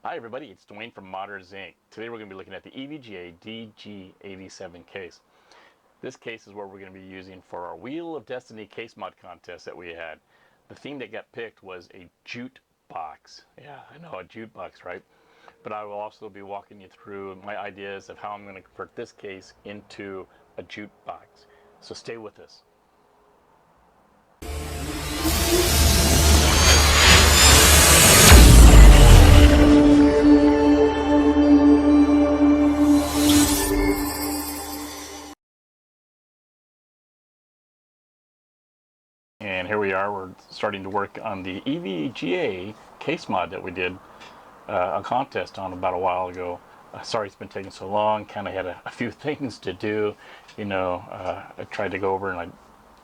Hi everybody, it's Dwayne from Modders Inc. Today we're going to be looking at the EVGA DG87 case. This case is what we're going to be using for our Wheel of Destiny case mod contest that we had. The theme that got picked was a Jukebox. Yeah, I know, a Jukebox, right? But I will also be walking you through my ideas of how I'm going to convert this case into a Jukebox. So stay with us. And here we are, we're starting to work on the EVGA case mod that we did a contest on about a while ago. Sorry it's been taking so long, kind of had a few things to do. I tried to go over and I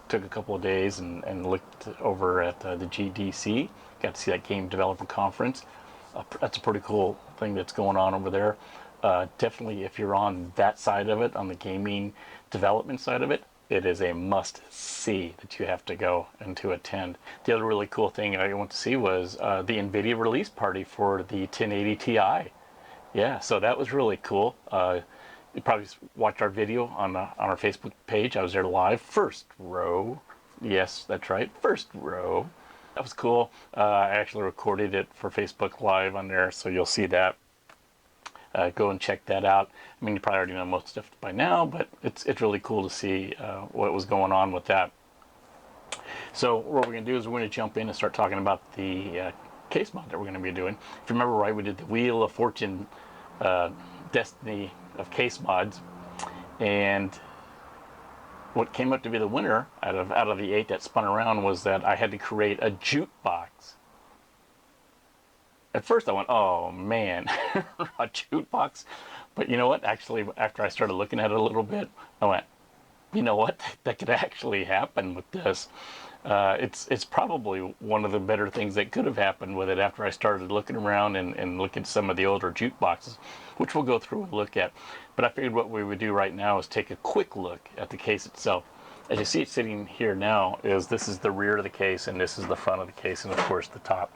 took a couple of days and looked over at the GDC. Got to see that Game Developer Conference. That's a pretty cool thing that's going on over there. Definitely if you're on that side of it, on the gaming development side of it, it is a must-see that you have to go and to attend. The other really cool thing I went to see was the NVIDIA release party for the 1080 Ti. Yeah, so that was really cool. You probably watched our video on our Facebook page. I was there live, first row. Yes, that's right, first row. That was cool. I actually recorded it for Facebook Live on there, so you'll see that. Go and check that out. I mean, you probably already know most stuff by now, but it's really cool to see what was going on with that. So what we're going to do is we're going to jump in and start talking about the case mod that we're going to be doing. If you remember right, we did the Wheel of Fortune Destiny of case mods, and what came up to be the winner out of the 8 that spun around was that I had to create a Jukebox. At first I went, oh man, a Jukebox. But you know what? Actually, after I started looking at it a little bit, I went, you know what? That could actually happen with this. It's probably one of the better things that could have happened with it after I started looking around and looking at some of the older jukeboxes, which we'll go through and look at. But I figured what we would do right now is take a quick look at the case itself. As you see it sitting here now, this is the rear of the case and this is the front of the case and of course the top.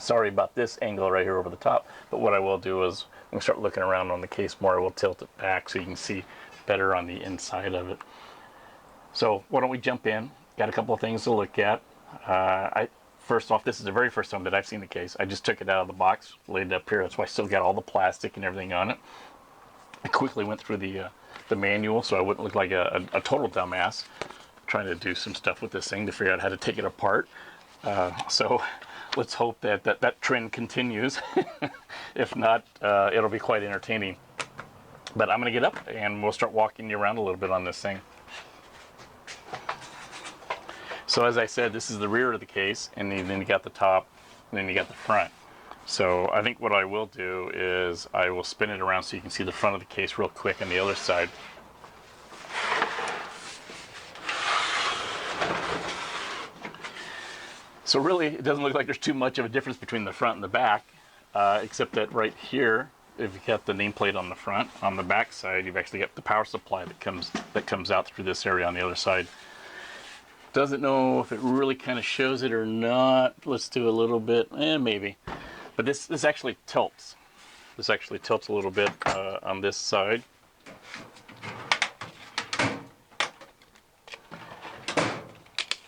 Sorry about this angle right here over the top, but what I will do is when we start looking around on the case more, I will tilt it back so you can see better on the inside of it. So why don't we jump in? Got a couple of things to look at. First off, this is the very first time that I've seen the case. I just took it out of the box, laid it up here. That's why I still got all the plastic and everything on it. I quickly went through the manual so I wouldn't look like a total dumbass trying to do some stuff with this thing to figure out how to take it apart. So let's hope that trend continues. If not, it'll be quite entertaining. But I'm going to get up and we'll start walking you around a little bit on this thing. So as I said, this is the rear of the case, and then you got the top, and then you got the front. So I think what I will do is I will spin it around so you can see the front of the case real quick on the other side. So really, it doesn't look like there's too much of a difference between the front and the back, except that right here, if you got the nameplate on the front, on the back side, you've actually got the power supply that comes out through this area on the other side. Doesn't know if it really kind of shows it or not. Let's do a little bit, maybe. But this actually tilts. This actually tilts a little bit on this side.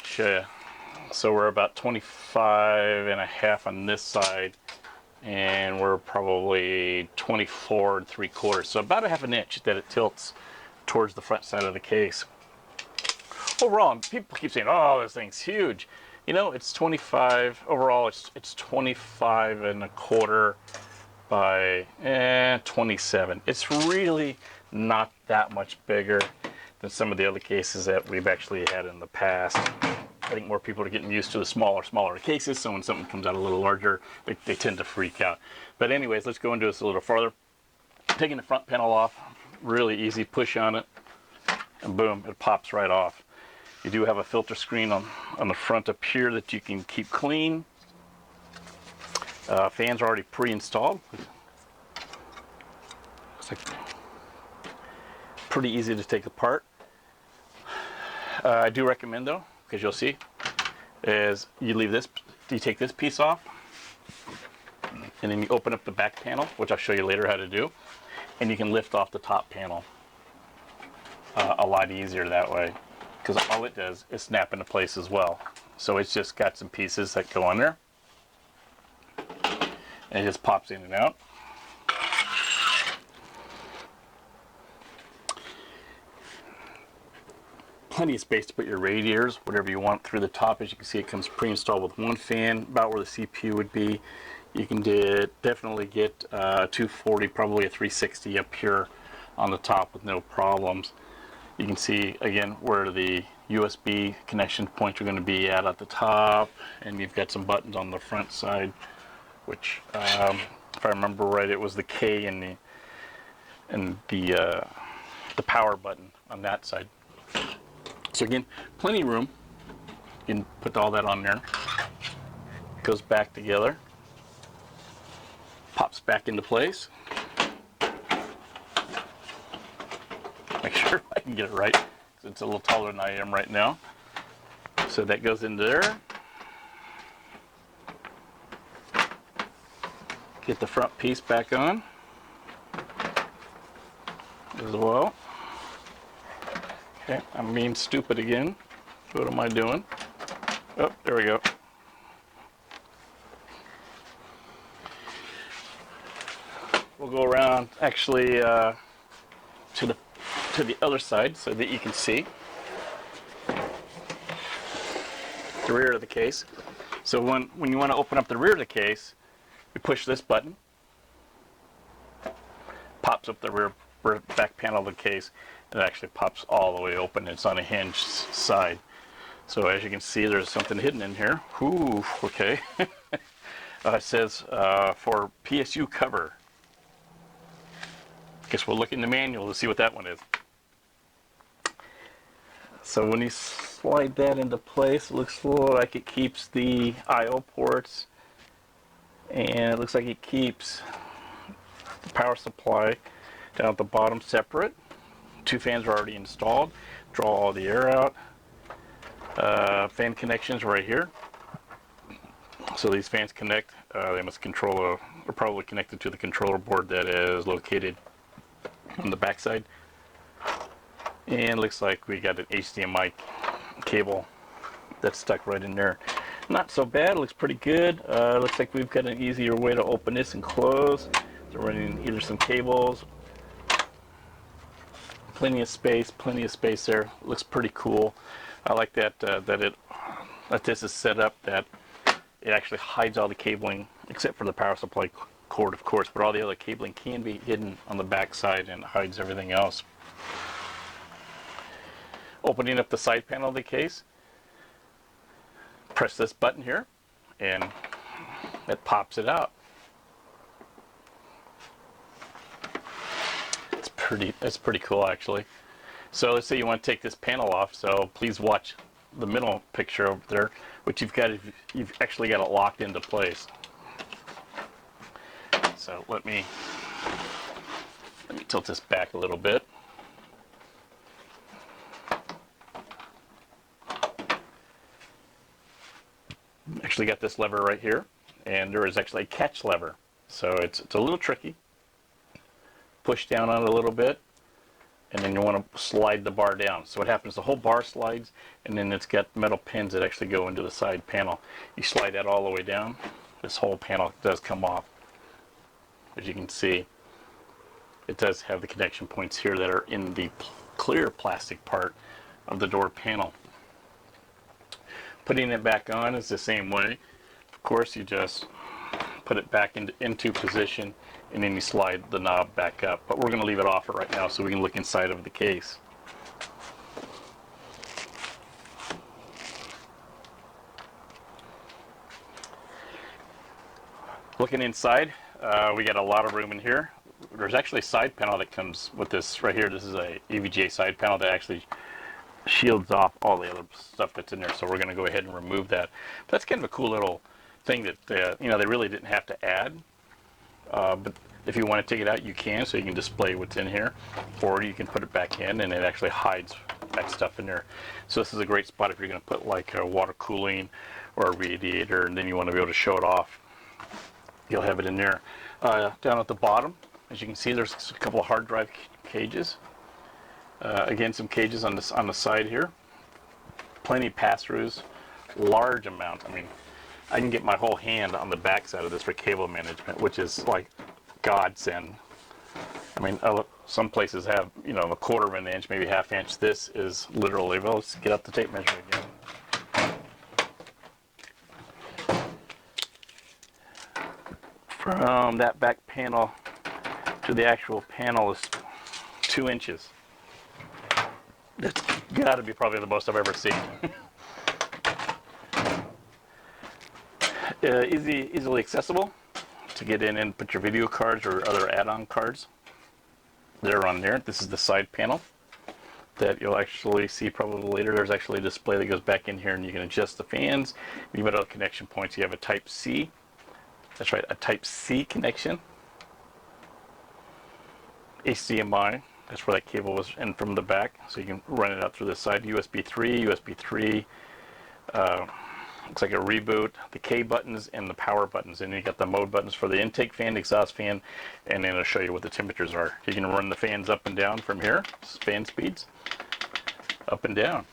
Show you. So we're about 25.5 on this side, and we're probably 24 3/4. So about 1/2 inch that it tilts towards the front side of the case. Overall, people keep saying, "Oh, this thing's huge." You know, it's 25 overall. It's 25.25 by 27. It's really not that much bigger than some of the other cases that we've actually had in the past. I think more people are getting used to the smaller cases, so when something comes out a little larger, they tend to freak out. But anyways, let's go into this a little farther. Taking the front panel off, really easy, push on it, and boom, it pops right off. You do have a filter screen on the front up here that you can keep clean. Fans are already pre-installed. It's like pretty easy to take apart. I do recommend though, because you'll see, is you take this piece off, and then you open up the back panel, which I'll show you later how to do, and you can lift off the top panel a lot easier that way, because all it does is snap into place as well. So it's just got some pieces that go on there, and it just pops in and out. Plenty of space to put your radiators, whatever you want, through the top. As you can see, it comes pre-installed with one fan, about where the CPU would be. You can definitely get a 240, probably a 360 up here on the top with no problems. You can see again where the USB connection points are going to be at the top, and you've got some buttons on the front side, which if I remember right, it was the K and the power button on that side. So again, plenty of room. You can put all that on there. It goes back together, pops back into place. Make sure I can get it right, because it's a little taller than I am right now. So that goes into there. Get the front piece back on as well. Okay, I'm being stupid again. What am I doing? Oh, there we go. We'll go around actually to the other side so that you can see the rear of the case. So when you want to open up the rear of the case, you push this button, pops up the rear back panel of the case. It actually pops all the way open. It's on a hinged side. So as you can see, there's something hidden in here. Ooh, okay. It says for PSU cover. Guess we'll look in the manual to see what that one is. So when you slide that into place, it looks like it keeps the I/O ports, and it looks like it keeps the power supply down at the bottom separate. Two fans are already installed. Draw all the air out. Fan connections right here. So these fans connect. They must control are probably connected to the controller board that is located on the back side. And looks like we got an HDMI cable that's stuck right in there. Not so bad. Looks pretty good. Looks like we've got an easier way to open this and close. So running either some cables. Plenty of space there. Looks pretty cool. I like that that this is set up that it actually hides all the cabling except for the power supply cord, of course, but all the other cabling can be hidden on the back side and hides everything else. Opening up the side panel of the case, press this button here and it pops it out. It's pretty cool actually. So let's say you want to take this panel off, so please watch the middle picture over there, which you've actually got it locked into place. So let me tilt this back a little bit. Actually got this lever right here, and there is actually a catch lever. So it's a little tricky. Push down on it a little bit, and then you want to slide the bar down. So what happens, the whole bar slides, and then it's got metal pins that actually go into the side panel. You slide that all the way down, this whole panel does come off. As you can see, it does have the connection points here that are in the clear plastic part of the door panel. Putting it back on is the same way. Of course, you just put it back into position, and then you slide the knob back up. But we're going to leave it off for right now so we can look inside of the case. Looking inside, we got a lot of room in here. There's actually a side panel that comes with this right here. This is a EVGA side panel that actually shields off all the other stuff that's in there. So we're going to go ahead and remove that. But that's kind of a cool little thing that they really didn't have to add. But if you want to take it out, you can, so you can display what's in here, or you can put it back in and it actually hides that stuff in there. So this is a great spot if you're going to put like a water cooling or a radiator, and then you want to be able to show it off. you'll have it in there. Down at the bottom, as you can see, there's a couple of hard drive cages. Again, some cages on the side here. Plenty of pass-throughs, large amount. I mean, I can get my whole hand on the back side of this for cable management, which is like godsend. I mean, some places have, you know, a quarter of an inch, maybe half inch. This is literally, well, let's get out the tape measure again. From that back panel to the actual panel is 2 inches. That's got to be probably the most I've ever seen. Easily accessible to get in and put your video cards or other add-on cards. They're on there. This is the side panel that you'll actually see probably later. There's actually a display that goes back in here, and you can adjust the fans. You've got other connection points. You have a Type C. That's right, a Type C connection. HDMI. That's where that cable was in from the back, so you can run it out through the side. USB 3, USB 3. Looks like a reboot. The K buttons and the power buttons, and you got the mode buttons for the intake fan, exhaust fan, and then it'll show you what the temperatures are. You can run the fans up and down from here. Fan speeds up and down.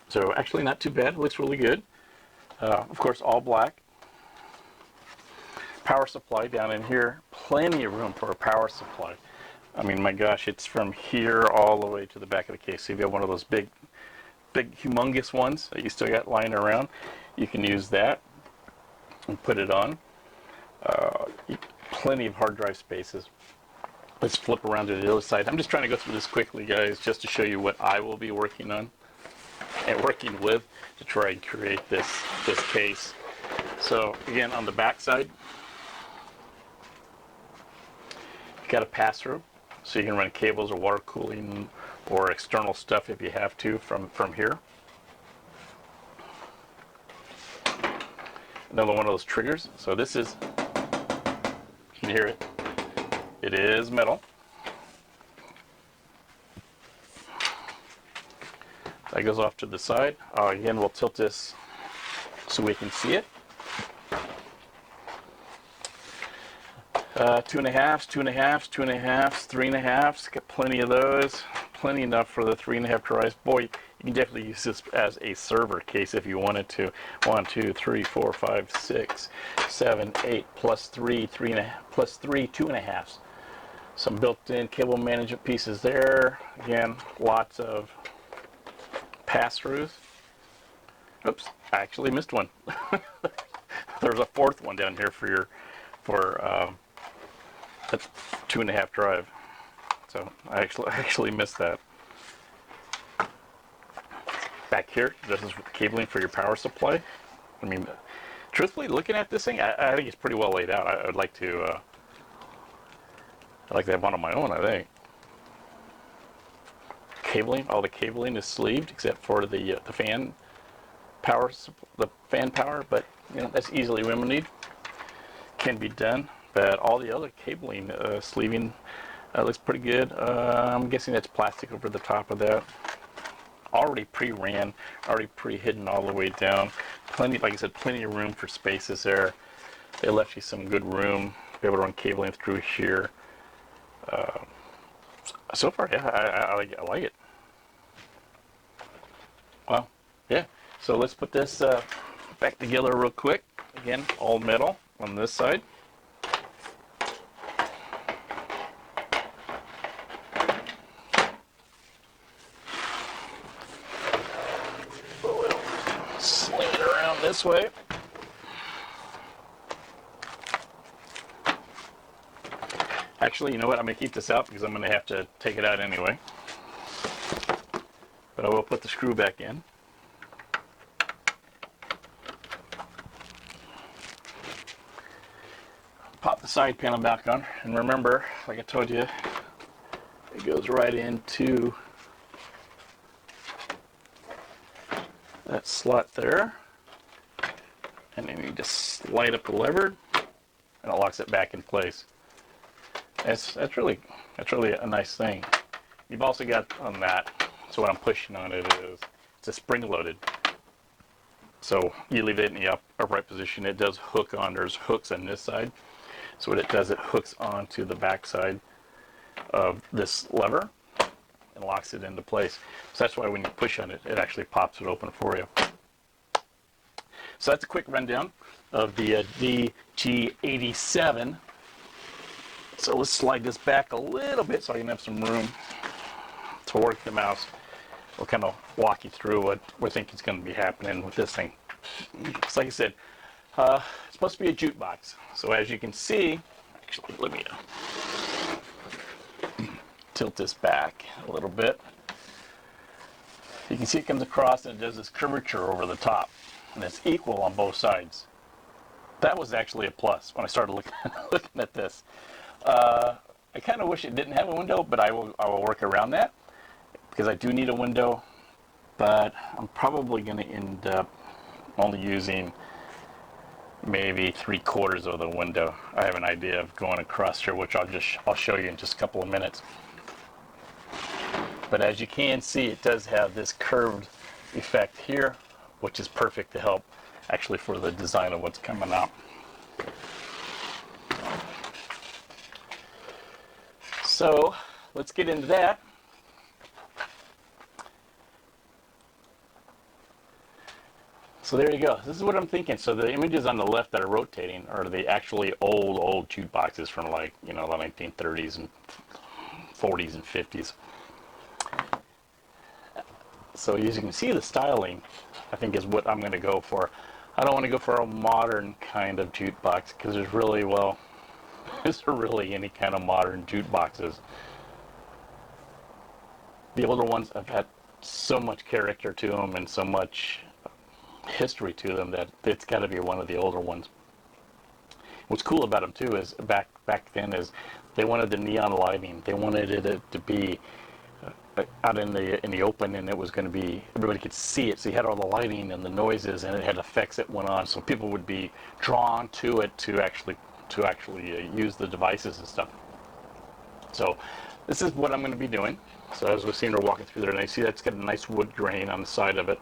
So actually not too bad. It looks really good. Of course, all black. Power supply down in here. Plenty of room for a power supply. I mean, my gosh, it's from here all the way to the back of the case. So if you have one of those big humongous ones that you still got lying around, you can use that and put it on. Plenty of hard drive spaces. Let's flip around to the other side. I'm just trying to go through this quickly, guys, just to show you what I will be working on and working with to try and create this case. So again, on the back side, you got a pass-through, so you can run cables or water cooling or external stuff if you have to from here. Another one of those triggers. So this is, you can hear it. It is metal. That goes off to the side. Again, we'll tilt this so we can see it. 2.5s, 2.5s, 2.5s, 3.5s. Got plenty of those. Plenty enough for the 3.5 drives. Boy, you can definitely use this as a server case if you wanted to. 1, 2, 3, 4, 5, 6, 7, 8, plus 3, 3.5, plus 3, 2.5s. Some built-in cable management pieces there. Again, lots of pass-throughs. Oops, I actually missed one. There's a fourth one down here for a 2.5 drive. So I actually missed that. Back here, this is cabling for your power supply. I mean, truthfully, looking at this thing, I think it's pretty well laid out. I'd like to have one on my own, I think. Cabling, all the cabling is sleeved except for the fan power, the fan power, but you know, that's easily remedied. Can be done, but all the other cabling sleeving looks pretty good. I'm guessing that's plastic over the top of that. Already pre-ran, already pre-hidden all the way down. Plenty, like I said, plenty of room for spaces there. They left you some good room to be able to run cabling through here. So far, yeah, I like it. Well, yeah. So let's put this back together real quick. Again, all metal on this side. Swing it around this way. Actually, you know what? I'm going to keep this out because I'm going to have to take it out anyway. But I will put the screw back in. Pop the side panel back on. And remember, like I told you, it goes right into that slot there. And then you just slide up the lever and it locks it back in place. That's really a nice thing. You've also got on that, so what I'm pushing on it is it's a spring-loaded So you leave it in the upright position. It does hook on. There's hooks on this side. So what it does, it hooks onto the back side of this lever and locks it into place. So that's why when you push on it, it actually pops it open for you. So that's a quick rundown of the VG87. So let's slide this back a little bit so I can have some room to work the mouse. We'll kind of walk you through what we think is going to be happening with this thing. So like I said, it's supposed to be a jukebox. So as you can see, actually let me tilt this back a little bit. You can see it comes across and it does this curvature over the top, and it's equal on both sides. That was actually a plus when I started looking at this. I kind of wish it didn't have a window, but I will work around that because I do need a window. But I'm probably going to end up only using maybe 3/4 of the window. I have an idea of going across here, which I'll show you in just a couple of minutes. But as you can see, it does have this curved effect here, which is perfect to help actually for the design of what's coming out. So let's get into that. So there you go. This is what I'm thinking. So the images on the left that are rotating are the actually old jukeboxes from, like, you know, the 1930s and 40s and 50s. So as you can see, the styling, I think, is what I'm going to go for. I don't want to go for a modern kind of jukebox because there's really, well, is there really any kind of modern jukeboxes? The older ones have had so much character to them and so much history to them that it's got to be one of the older ones. What's cool about them too is back then is they wanted the neon lighting. They wanted it to be out in the open, and it was going to be, everybody could see it. So you had all the lighting and the noises, and it had effects that went on, so people would be drawn to it to actually use the devices and stuff. So this is what I'm going to be doing. So as we're seeing her walking through there, and I see that's got a nice wood grain on the side of it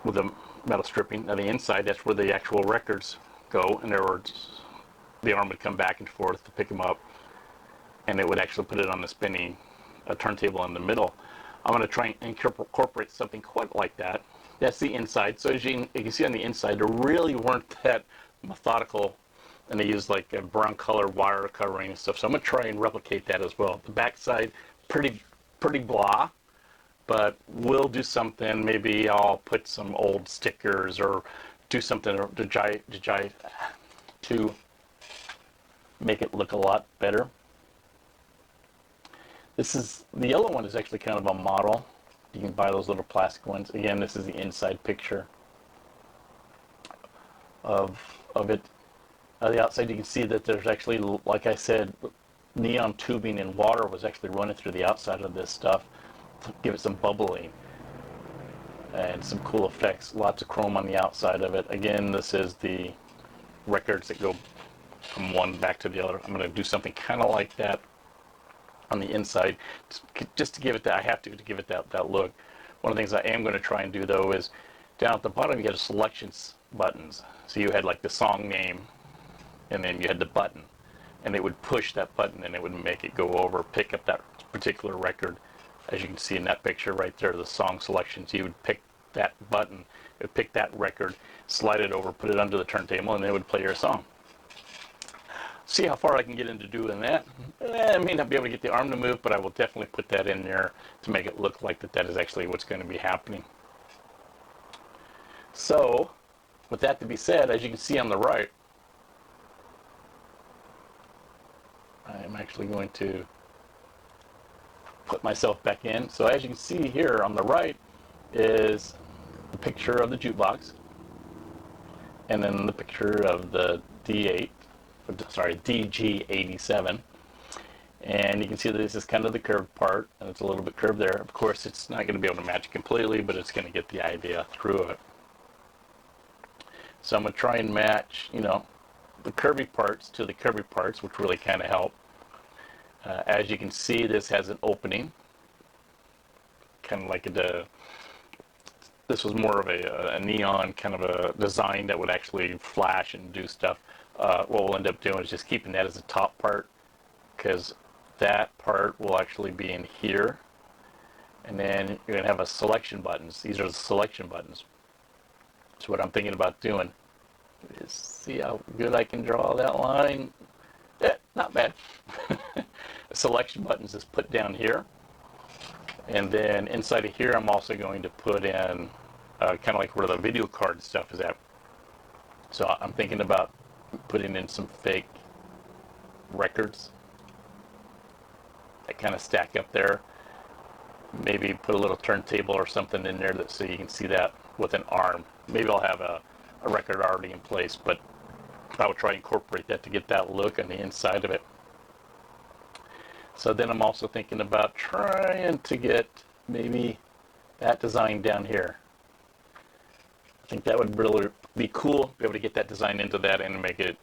with the metal stripping. On the inside, that's where the actual records go, and the arm would come back and forth to pick them up, and it would actually put it on the spinning turntable in the middle. I'm going to try and incorporate something quite like that. That's the inside. So as you can see on the inside, there really weren't that methodical, and they used like a brown color wire covering and stuff. So I'm going to try and replicate that as well. The back side, pretty blah, but we'll do something. Maybe I'll put some old stickers or do something to make it look a lot better. The yellow one is actually kind of a model. You can buy those little plastic ones. Again, this is the inside picture of it. On the outside, you can see that there's actually, like I said, neon tubing and water was actually running through the outside of this stuff to give it some bubbling and some cool effects. Lots of chrome on the outside of it. Again, this is the records that go from one back to the other. I'm going to do something kind of like that on the inside, just to give it that, I have to give it that look. One of the things I am going to try and do, though, is down at the bottom you had selections buttons. So you had like the song name, and then you had the button, and it would push that button and it would make it go over, pick up that particular record. As you can see in that picture right there, the song selections, you would pick that button, it would pick that record, slide it over, put it under the turntable, and it would play your song. See how far I can get into doing that. I may not be able to get the arm to move, but I will definitely put that in there to make it look like that is actually what's going to be happening. So, with that to be said, as you can see on the right, I'm actually going to put myself back in. So as you can see here on the right is the picture of the jukebox, and then the picture of the DG87, and you can see that this is kind of the curved part, and it's a little bit curved there. Of course, it's not going to be able to match it completely, but it's going to get the idea through it. So I'm going to try and match, the curvy parts to the curvy parts, which really kind of help. As you can see, this has an opening, kind of like this was more of a neon kind of a design that would actually flash and do stuff. What we'll end up doing is just keeping that as the top part, because that part will actually be in here. And then you're going to have a selection buttons. These are the selection buttons. So what I'm thinking about doing is see how good I can draw that line. Not bad. Selection buttons is put down here. And then inside of here, I'm also going to put in kind of like where the video card stuff is at. So I'm thinking about putting in some fake records that kind of stack up there. Maybe put a little turntable or something in there so you can see that with an arm. Maybe I'll have a record already in place, but I would try to incorporate that to get that look on the inside of it. So then I'm also thinking about trying to get maybe that design down here. I think that would really be cool, be able to get that design into that and make it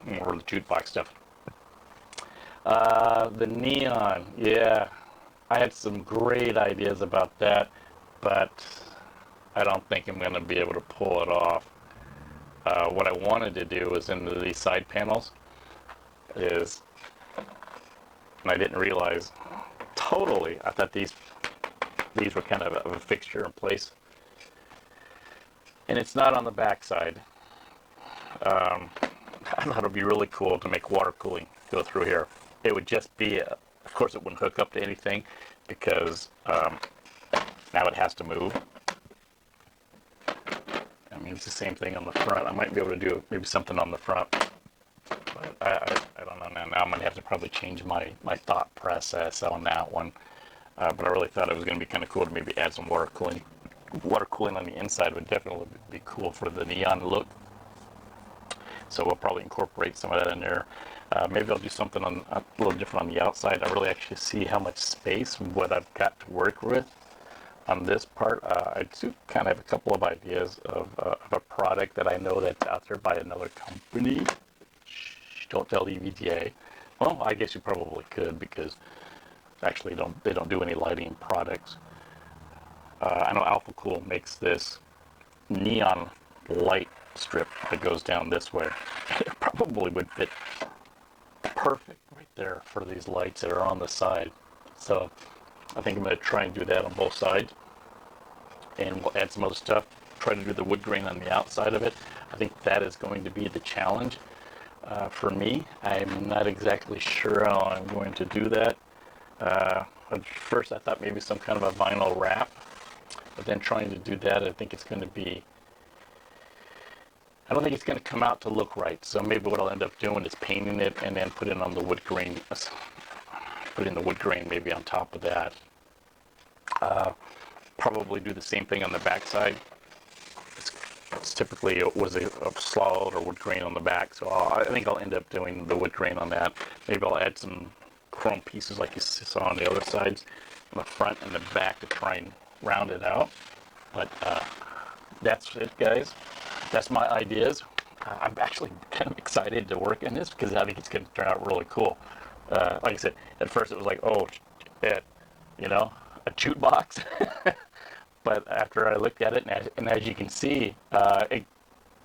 more of the jukebox stuff. The neon, yeah. I had some great ideas about that, but I don't think I'm going to be able to pull it off. What I wanted to do was into these side panels is, and I didn't realize totally, I thought these were kind of a fixture in place. And it's not on the back side. I thought it would be really cool to make water cooling go through here. It would just be, of course it wouldn't hook up to anything because now it has to move. I mean, it's the same thing on the front. I might be able to do maybe something on the front, but I don't know now. Now I'm going to have to probably change my thought process on that one. But I really thought it was going to be kind of cool to maybe add some water cooling. Water cooling on the inside would definitely be cool for the neon look. So we'll probably incorporate some of that in there. Maybe I'll do something a little different on the outside. I really actually see how much space and what I've got to work with on this part. I do kind of have a couple of ideas of a product that I know that's out there by another company. Shh, don't tell the EVGA. Well, I guess you probably could because actually they don't do any lighting products. I know Alpha Cool makes this neon light strip that goes down this way. It probably would fit perfect right there for these lights that are on the side. So I think I'm going to try and do that on both sides. And we'll add some other stuff. Try to do the wood grain on the outside of it. I think that is going to be the challenge for me. I'm not exactly sure how I'm going to do that. At first I thought maybe some kind of a vinyl wrap. But then trying to do that, I think it's going to be, I don't think it's going to come out to look right. So maybe what I'll end up doing is painting it and then putting on the wood grain, putting the wood grain maybe on top of that. Probably do the same thing on the back side. It's typically it was a solid or wood grain on the back, so I think I'll end up doing the wood grain on that. Maybe I'll add some chrome pieces like you saw on the other sides, on the front and the back to try and round it out. But that's it, guys. That's my ideas. I'm actually kind of excited to work on this because I think it's going to turn out really cool. Like I said, at first it was like, oh, shit, you know, a jukebox. But after I looked at it, and as you can see, I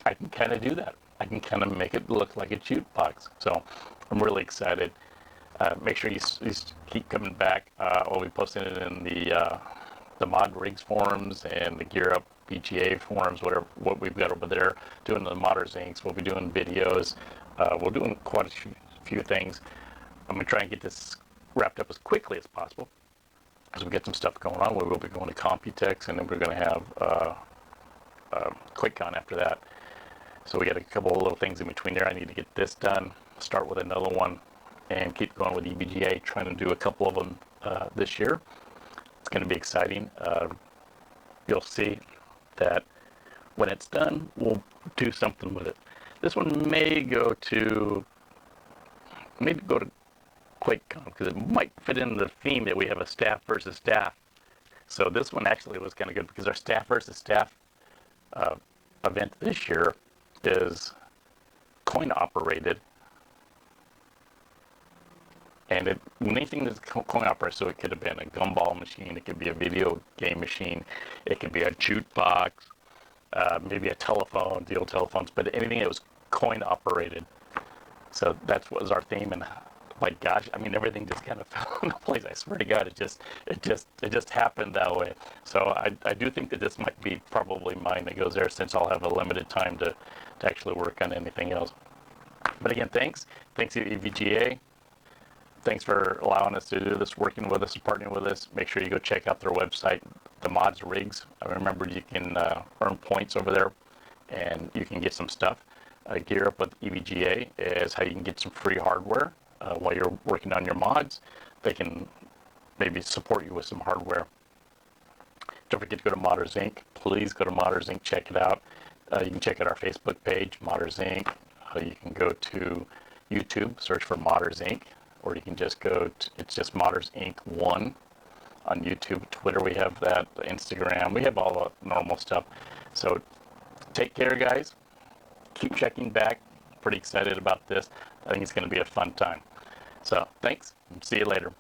can kind of do that. I can kind of make it look like a jukebox. So I'm really excited. Make sure you keep coming back. We'll be posting it in the Mod Rigs forums and the Gear Up VGA forums, what we've got over there. Doing the Modders Incs. We'll be doing videos. We're doing quite a few things. I'm going to try and get this wrapped up as quickly as possible, as we get some stuff going on. We will be going to Computex, and then we're going to have QuakeCon after that. So we got a couple of little things in between there. I need to get this done, start with another one, and keep going with EVGA, trying to do a couple of them this year. It's going to be exciting. You'll see that when it's done, we'll do something with it. This one may go to QuakeCon because it might fit in the theme that we have a staff versus staff. So this one actually was kind of good because our staff versus staff event this year is coin operated, And anything that's coin operated, so it could have been a gumball machine, it could be a video game machine, it could be a jukebox, maybe a telephone, the old telephones, but anything that was coin operated. So that was our theme, and my gosh, I mean, everything just kind of fell into place. I swear to God, it just happened that way. So I do think that this might be probably mine that goes there, since I'll have a limited time to actually work on anything else. But again, thanks to EVGA. Thanks for allowing us to do this, working with us, and partnering with us. Make sure you go check out their website, the Mods Rigs. I remember you can earn points over there, and you can get some stuff. Gear Up with EVGA is how you can get some free hardware while you're working on your mods. They can maybe support you with some hardware. Don't forget to go to Modders Inc. Please go to Modders Inc. Check it out. You can check out our Facebook page, Modders Inc. You can go to YouTube, search for Modders Inc. Or you can just go to, it's just Modders Inc. 1 on YouTube. Twitter, we have that. Instagram, we have all the normal stuff. So take care, guys. Keep checking back. Pretty excited about this. I think it's going to be a fun time. So thanks. See you later.